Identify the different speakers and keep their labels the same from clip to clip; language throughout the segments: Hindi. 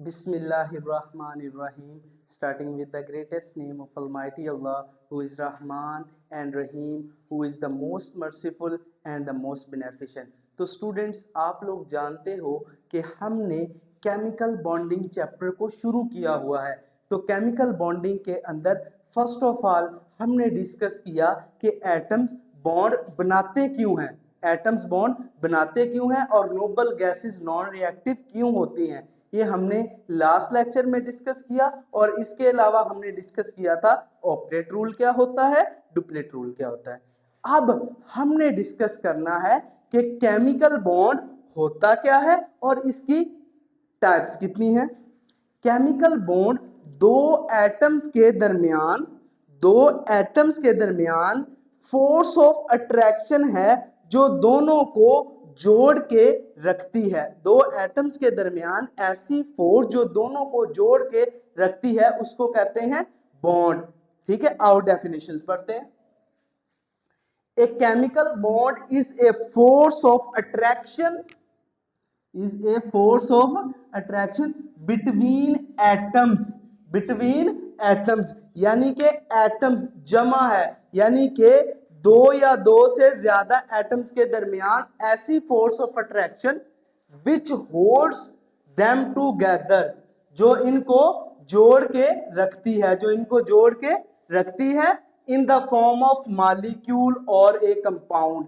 Speaker 1: Bismillahirrahmanirrahim. Starting with the greatest name of Almighty Allah, who is Rahman and Rahim, who is the most merciful and the most beneficent. तो स्टूडेंट्स, आप लोग जानते हो कि हमने केमिकल बॉन्डिंग चैप्टर को शुरू किया हुआ है। तो केमिकल बॉन्डिंग के अंदर फर्स्ट ऑफ ऑल हमने डिस्कस किया कि एटम्स बॉन्ड बनाते क्यों हैं, एटम्स बॉन्ड बनाते क्यों हैं और नोबल गैसेस नॉन रिएक्टिव क्यों होती हैं। ये हमने लास्ट लेक्चर में डिस्कस किया और इसके अलावा हमने डिस्कस किया था ऑक्टेट रूल क्या होता है, डुप्लेट रूल क्या होता है। अब हमने डिस्कस करना है कि केमिकल बॉन्ड होता क्या है और इसकी टाइप्स कितनी है। केमिकल बॉन्ड दो एटम्स के दरमियान फोर्स ऑफ अट्रैक्शन है जो दोनों को जोड़ के रखती है। दो एटम्स के दरमियान ऐसी फोर्स जो दोनों को जोड़ के रखती है उसको कहते हैं बॉन्ड। ठीक है, आओ डेफिनेशंस पढ़ते हैं। A chemical bond is a force of attraction between atoms यानी कि एटम्स जमा है, यानी कि दो या दो से ज्यादा एटम्स के दरमियान ऐसी force of attraction which holds them together, जो इनको जोड़ के रखती है in the form of molecule और ए कंपाउंड।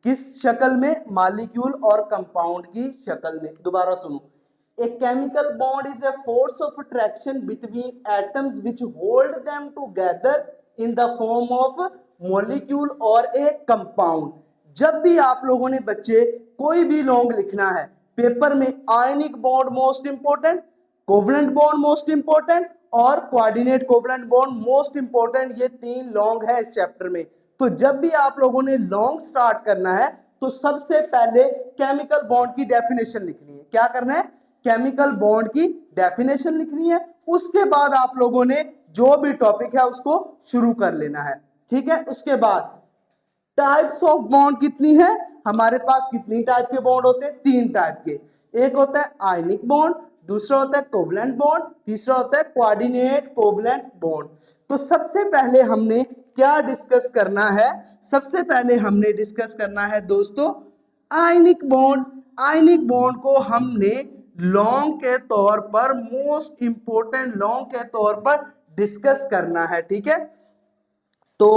Speaker 1: किस शक्ल में? मॉलिक्यूल और कंपाउंड की शक्ल में। दोबारा सुनो, a chemical bond is a force of attraction between atoms which hold them together in the form of molecule और ए कंपाउंड। जब भी आप लोगों ने बच्चे कोई भी लॉन्ग लिखना है पेपर में, ionic bond most important, covalent bond most important और coordinate covalent bond most important, ये तीन लॉन्ग है इस चैप्टर में। तो जब भी आप लोगों ने लॉन्ग स्टार्ट करना है तो सबसे पहले केमिकल बॉन्ड की डेफिनेशन लिखनी है। क्या करना है? केमिकल बॉन्ड की डेफिनेशन लिखनी है। उसके बाद आप लोगों ने जो भी टॉपिक है उसको शुरू कर लेना है। ठीक है, उसके बाद टाइप्स ऑफ बॉन्ड कितनी है हमारे पास? कितनी टाइप के बॉन्ड होते हैं? तीन टाइप के। एक होता है आयनिक बॉन्ड, दूसरा होता है कोवलेंट बॉन्ड, तीसरा होता है कोऑर्डिनेट कोवलेंट बॉन्ड। तो सबसे पहले हमने क्या डिस्कस करना है? सबसे पहले हमने डिस्कस करना है दोस्तों आयनिक बॉन्ड। आयनिक बॉन्ड को हमने लॉन्ग के तौर पर, मोस्ट इंपोर्टेंट लॉन्ग के तौर पर डिस्कस करना है। ठीक है, तो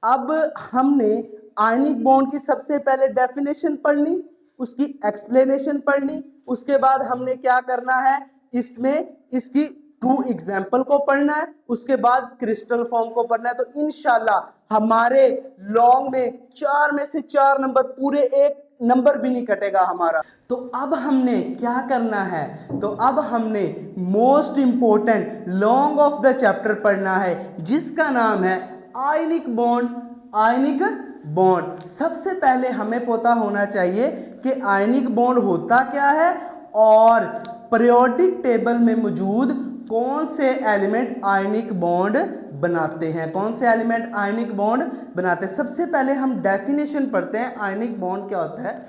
Speaker 1: अब हमने आयनिक बॉन्ड की सबसे पहले डेफिनेशन पढ़नी, उसकी एक्सप्लेनेशन पढ़नी, उसके बाद हमने क्या करना है, इसमें इसकी टू एग्जाम्पल को पढ़ना है, उसके बाद क्रिस्टल फॉर्म को पढ़ना है। तो इंशाल्लाह हमारे लॉन्ग में 4 में से 4 नंबर, पूरे एक नंबर भी नहीं कटेगा हमारा। तो अब हमने क्या करना है? तो अब हमने most important long off the chapter पढ़ना है जिसका नाम है आयनिक बॉन्ड। आयनिक बॉन्ड सबसे पहले हमें पता होना चाहिए कि आयनिक बॉन्ड होता क्या है और पीरियोडिक टेबल में मौजूद कौन से एलिमेंट आयनिक बॉन्ड बनाते हैं, कौन से एलिमेंट आयनिक बॉन्ड बनाते हैं। सबसे पहले हम डेफिनेशन पढ़ते हैं। आयनिक बॉन्ड क्या होता है?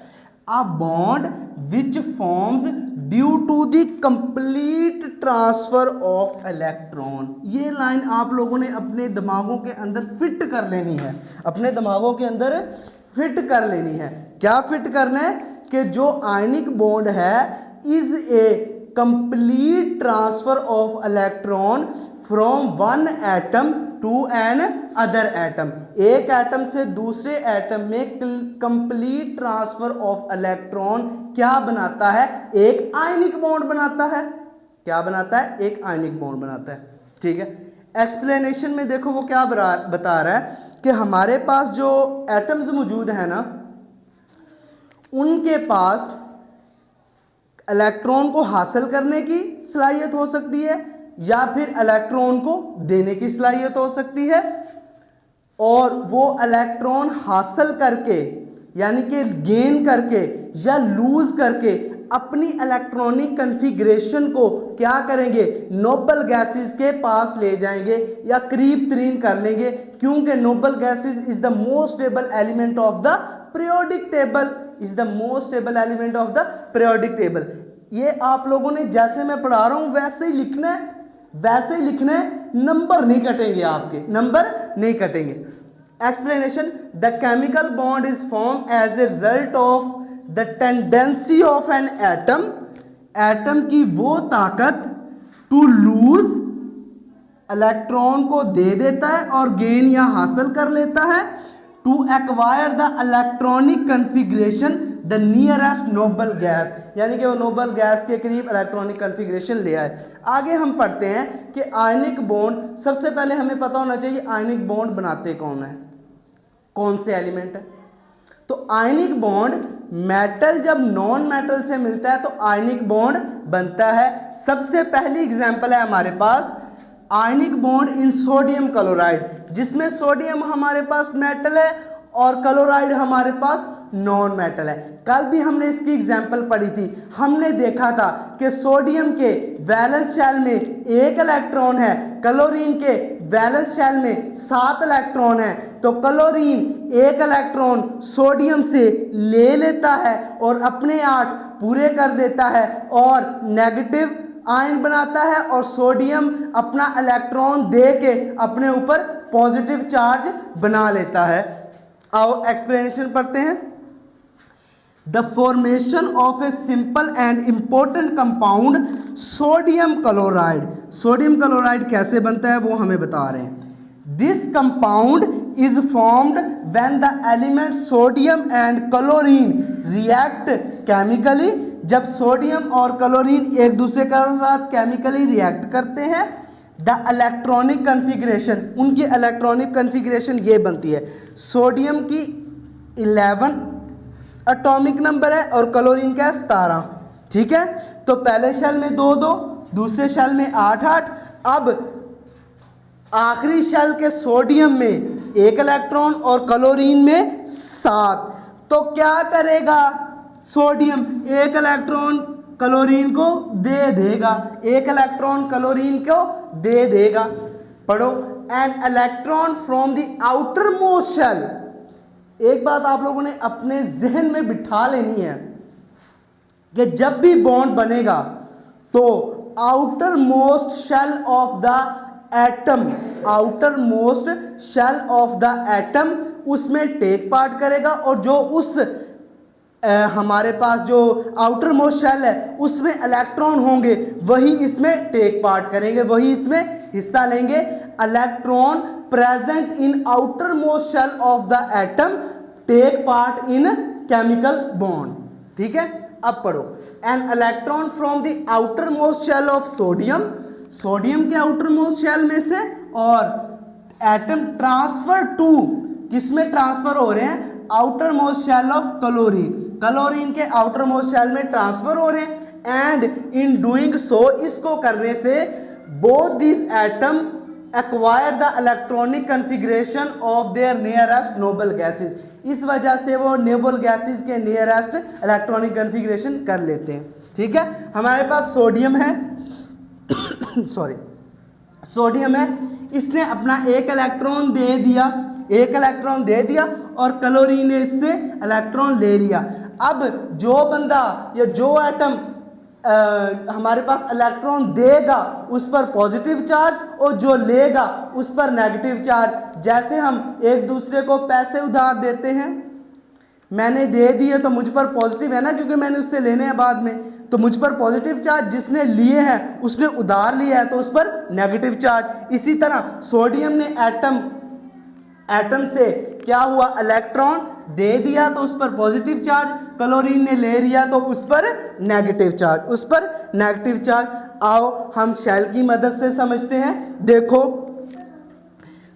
Speaker 1: A bond which forms due to the complete transfer of electron. ये लाइन आप लोगों ने अपने दिमागों के अंदर फिट कर लेनी है, अपने दिमागों के अंदर फिट कर लेनी है। क्या फिट करना है? कि जो आयनिक बॉन्ड है is a complete transfer of electron from one atom to another atom. एक एटम से दूसरे एटम में कंप्लीट ट्रांसफर ऑफ इलेक्ट्रॉन क्या बनाता है? एक आयनिक बॉन्ड बनाता है। क्या बनाता है? एक आयनिक बॉन्ड बनाता है। ठीक है, एक्सप्लेनेशन में देखो वो क्या बता रहा है कि हमारे पास जो एटम्स मौजूद है ना, उनके पास इलेक्ट्रॉन को हासिल करने की सलाहियत हो सकती है या फिर इलेक्ट्रॉन को देने की सलाहियत हो सकती है, और वो इलेक्ट्रॉन हासिल करके यानी कि गेन करके या लूज करके अपनी इलेक्ट्रॉनिक कन्फिग्रेशन को क्या करेंगे? नोबल गैसेस के पास ले जाएंगे या करीब तरीन कर लेंगे, क्योंकि noble gases is the most stable element of the periodic table, is the most stable element of the periodic table. ये आप लोगों ने जैसे मैं पढ़ा रहा हूं वैसे ही लिखना है, वैसे ही लिखना है, नंबर नहीं कटेंगे, आपके नंबर नहीं कटेंगे। Explanation, the chemical bond is form as a result of the tendency of an atom, atom की वो ताकत टू लूज, इलेक्ट्रॉन को दे देता है और गेन या हासिल कर लेता है, to acquire the electronic configuration the nearest noble gas, यानी कि वो नोबल गैस के करीब इलेक्ट्रॉनिक कन्फिग्रेशन ले आए। आगे हम पढ़ते हैं कि आयनिक बॉन्ड, सबसे पहले हमें पता होना चाहिए आयनिक बॉन्ड बनाते कौन है, कौन से एलिमेंट है। तो आयनिक बॉन्ड, मेटल जब नॉन मेटल से मिलता है तो आयनिक बॉन्ड बनता है। सबसे पहली एग्जांपल है हमारे पास ionic bond in sodium chloride, जिसमें सोडियम हमारे पास मेटल है और क्लोराइड हमारे पास नॉन मेटल है। कल भी हमने इसकी एग्जांपल पढ़ी थी, हमने देखा था कि सोडियम के वैलेंस शेल में 1 इलेक्ट्रॉन है, क्लोरीन के वैलेंस शेल में 7 इलेक्ट्रॉन है। तो क्लोरीन 1 इलेक्ट्रॉन सोडियम से ले लेता है और अपने 8 पूरे कर देता है और नेगेटिव आयन बनाता है, और सोडियम अपना इलेक्ट्रॉन दे के अपने ऊपर पॉजिटिव चार्ज बना लेता है। आओ एक्सप्लेनेशन पढ़ते हैं। The formation of a simple and important compound sodium chloride, sodium chloride कैसे बनता है वो हमें बता रहे हैं। This compound is formed when the element sodium and chlorine react chemically, जब सोडियम और क्लोरीन एक दूसरे के साथ केमिकली रिएक्ट करते हैं। द इलेक्ट्रॉनिक कन्फिग्रेशन, उनकी इलेक्ट्रॉनिक कन्फिग्रेशन ये बनती है, सोडियम की 11 एटॉमिक नंबर है और क्लोरीन का 17, ठीक है। तो पहले शेल में 2-2, दूसरे शेल में 8-8, अब आखिरी शेल के सोडियम में 1 इलेक्ट्रॉन और क्लोरीन में 7। तो क्या करेगा सोडियम, 1 इलेक्ट्रॉन क्लोरीन को दे देगा, 1 इलेक्ट्रॉन क्लोरीन को दे देगा। पढ़ो, an electron from the outermost shell. एक बात आप लोगों ने अपने जहन में बिठा लेनी है कि जब भी बॉन्ड बनेगा तो outermost shell of the atom, outermost shell of the atom उसमें टेक पार्ट करेगा, और जो उस हमारे पास जो आउटर मोस्ट शेल है उसमें इलेक्ट्रॉन होंगे वही इसमें टेक पार्ट करेंगे, वही इसमें हिस्सा लेंगे। Electron present in outermost shell of the atom take part in chemical bond, ठीक है। अब पढ़ो, an electron from the outermost shell of sodium, sodium के आउटर मोस्ट शेल में से, और एटम ट्रांसफर टू, किसमें ट्रांसफर हो रहे हैं, outermost shell of chlorine, chlorine के आउटर मोस्ट शेल में ट्रांसफर हो रहे हैं। एंड इन डूइंग सो, इसको करने से both this atom acquire the electronic configuration of their nearest noble gases, इस वजह से वो नोबल गैसेस के नियरेस्ट इलेक्ट्रॉनिक कन्फिग्रेशन कर लेते हैं, ठीक है। हमारे पास सोडियम है सॉरी सोडियम है, इसने अपना 1 इलेक्ट्रॉन दे दिया, 1 इलेक्ट्रॉन दे दिया और क्लोरीन ने इससे इलेक्ट्रॉन ले लिया। अब जो बंदा या जो एटम हमारे पास इलेक्ट्रॉन देगा उस पर पॉजिटिव चार्ज, और जो लेगा उस पर नेगेटिव चार्ज। जैसे हम एक दूसरे को पैसे उधार देते हैं, मैंने दे दिए तो मुझ पर पॉजिटिव है ना, क्योंकि मैंने उससे लेने हैं बाद में, तो मुझ पर पॉजिटिव चार्ज, जिसने लिए हैं उसने उधार लिया है तो उस पर नेगेटिव चार्ज। इसी तरह सोडियम ने एटम से क्या हुआ, इलेक्ट्रॉन दे दिया तो उस पर पॉजिटिव चार्ज, क्लोरीन ने ले लिया तो उस पर नेगेटिव चार्ज, उस पर नेगेटिव चार्ज। आओ हम शेल की मदद से समझते हैं। देखो,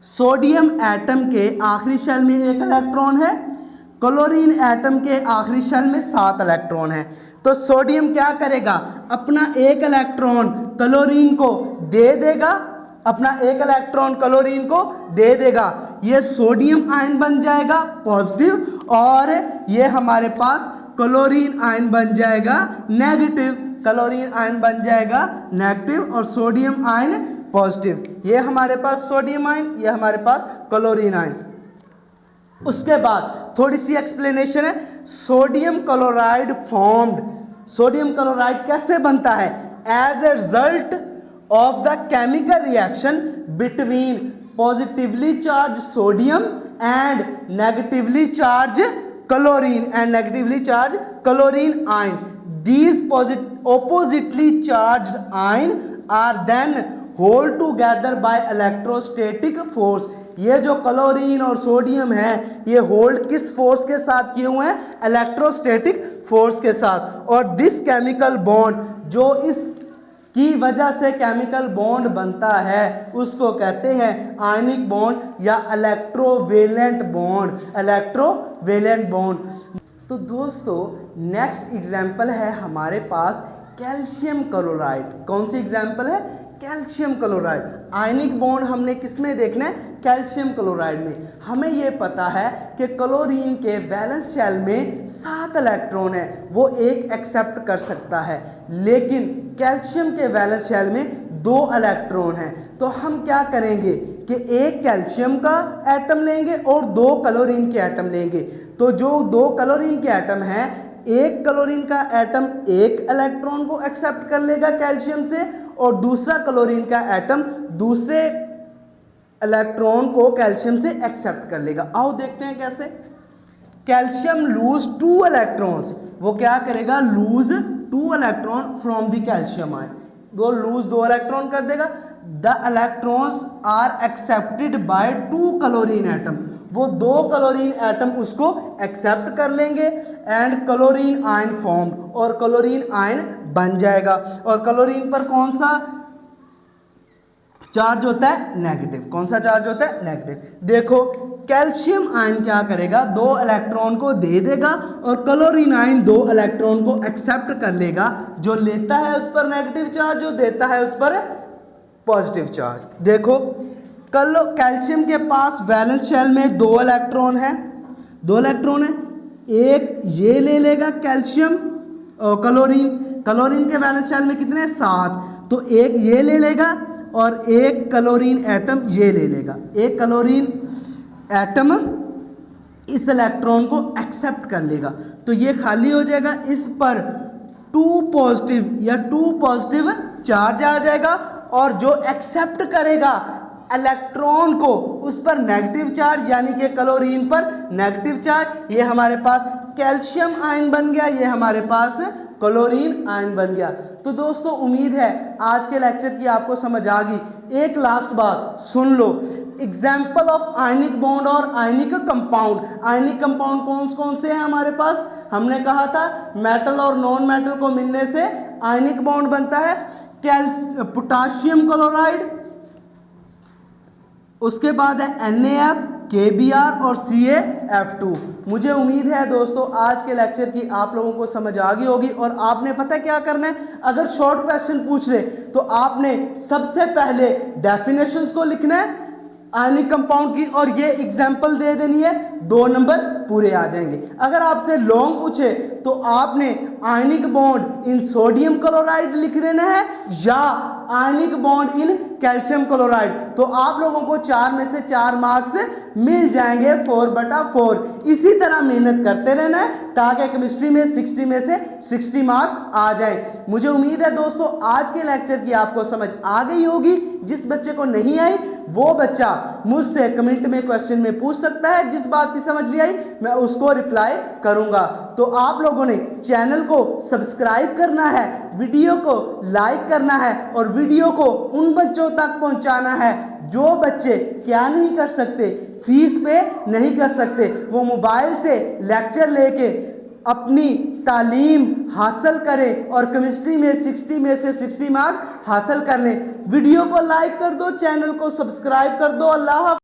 Speaker 1: सोडियम एटम के आखिरी शेल में 1 इलेक्ट्रॉन है, क्लोरीन एटम के आखिरी शेल में 7 इलेक्ट्रॉन है। तो सोडियम क्या करेगा, अपना 1 इलेक्ट्रॉन क्लोरीन को दे देगा, अपना 1 इलेक्ट्रॉन क्लोरीन को दे देगा, ये सोडियम आयन बन जाएगा पॉजिटिव, और ये हमारे पास क्लोरीन आयन बन जाएगा नेगेटिव, क्लोरीन आयन बन जाएगा नेगेटिव और सोडियम आयन पॉजिटिव। ये हमारे पास सोडियम आयन, ये हमारे पास क्लोरीन आयन। उसके बाद थोड़ी सी एक्सप्लेनेशन है। Sodium chloride formed, sodium chloride कैसे बनता है? As a result of the chemical reaction between positively charge sodium and negatively charge chlorine ion. These oppositely charged ion are then hold together by electrostatic force. ये जो क्लोरीन और सोडियम है ये होल्ड किस फोर्स के साथ किए हुए हैं? इलेक्ट्रोस्टैटिक फोर्स के साथ। और दिस केमिकल बॉन्ड, जो इस की वजह से केमिकल बॉन्ड बनता है, उसको कहते हैं आयनिक बॉन्ड या इलेक्ट्रोवेलेंट बॉन्ड। तो दोस्तों नेक्स्ट एग्जाम्पल है हमारे पास कैल्शियम क्लोराइड। कौन सी एग्जाम्पल है? Calcium chloride. आयनिक बॉन्ड हमने किस में देखना है? कैल्शियम क्लोराइड में। हमें ये पता है कि क्लोरीन के वैलेंस शेल में 7 इलेक्ट्रॉन है, वो एक एक्सेप्ट कर सकता है, लेकिन कैल्शियम के वैलेंस शेल में 2 इलेक्ट्रॉन हैं। तो हम क्या करेंगे कि एक कैल्शियम का एटम लेंगे और 2 क्लोरीन के एटम लेंगे। तो जो 2 क्लोरीन के एटम हैं, एक क्लोरीन का एटम एक इलेक्ट्रॉन को एक्सेप्ट कर लेगा कैल्शियम से, और दूसरा क्लोरीन का एटम दूसरे इलेक्ट्रॉन को कैल्शियम से एक्सेप्ट कर लेगा। आओ देखते हैं कैसे। कैल्शियम लूज 2 इलेक्ट्रॉन्स, वो क्या करेगा? Lose 2 electron from the calcium ion, वो लूज 2 इलेक्ट्रॉन कर देगा। The electrons are accepted by 2 chlorine atom, वो 2 क्लोरीन एटम उसको एक्सेप्ट कर लेंगे एंड क्लोरीन आयन फॉर्म, और क्लोरीन आयन बन जाएगा। और क्लोरीन पर कौन सा चार्ज होता है? नेगेटिव। कौन सा चार्ज होता है? नेगेटिव। देखो कैल्शियम आयन क्या करेगा? 2 इलेक्ट्रॉन को दे देगा और क्लोरीन आयन 2 इलेक्ट्रॉन को एक्सेप्ट कर लेगा। जो लेता है उस पर नेगेटिव चार्ज, जो देता है उस पर पॉजिटिव चार्ज। देखो कैल्शियम के पास वैलेंस शेल में 2 इलेक्ट्रॉन है, 2 इलेक्ट्रॉन है। एक ये ले लेगा कैल्शियम और क्लोरीन के वैलेंस शेल में कितने? 7। तो एक ये ले लेगा और एक क्लोरीन एटम ये ले लेगा। एक क्लोरीन एटम इस इलेक्ट्रॉन को एक्सेप्ट कर लेगा, तो ये खाली हो जाएगा। इस पर 2 पॉजिटिव चार्ज आ जाएगा, और जो एक्सेप्ट करेगा इलेक्ट्रॉन को उस पर नेगेटिव चार्ज, यानी कि क्लोरीन पर नेगेटिव चार्ज। ये हमारे पास कैल्शियम आयन बन गया, ये हमारे पास क्लोरीन आयन बन गया। तो दोस्तों उम्मीद है आज के लेक्चर की आपको समझ आ गई। एक लास्ट बात सुन लो, एग्जाम्पल ऑफ आयनिक बॉन्ड और आयनिक कंपाउंड। आयनिक कंपाउंड कौन कौन से हैं हमारे पास? हमने कहा था मेटल और नॉन मेटल को मिलने से आयनिक बॉन्ड बनता है। पोटाशियम क्लोराइड, उसके बाद है NaF, KBr और CaF2। मुझे उम्मीद है दोस्तों आज के लेक्चर की आप लोगों को समझ आ गई होगी। और आपने पता है क्या करना है? अगर शॉर्ट क्वेश्चन पूछ ले तो आपने सबसे पहले डेफिनेशंस को लिखना है आयनिक कंपाउंड की, और ये एग्जाम्पल दे देनी है, 2 नंबर पूरे आ जाएंगे। अगर आपसे लॉन्ग पूछे तो आपने आयनिक बॉन्ड इन सोडियम क्लोराइड लिख देना है या आयनिक बॉन्ड इन कैल्शियम क्लोराइड, तो आप लोगों को 4 में से 4 मार्क्स मिल जाएंगे 4/4। इसी तरह मेहनत करते रहना है ताकि केमिस्ट्री में 60 में से 60 मार्क्स आ जाए। मुझे उम्मीद है दोस्तों आज के लेक्चर की आपको समझ आ गई होगी। जिस बच्चे को नहीं आई वो बच्चा मुझसे कमेंट में क्वेश्चन में पूछ सकता है, जिस बात की समझ नहीं आई मैं उसको रिप्लाई करूंगा। तो आप लोगों ने चैनल को सब्सक्राइब करना है, वीडियो को लाइक करना है और वीडियो को उन बच्चों तक पहुंचाना है जो बच्चे क्या नहीं कर सकते, फीस पे नहीं कर सकते, वो मोबाइल से लेक्चर लेके अपनी तालीम हासिल करें और केमिस्ट्री में 60 में से 60 मार्क्स हासिल कर लें। वीडियो को लाइक कर दो, चैनल को सब्सक्राइब कर दो। अल्लाह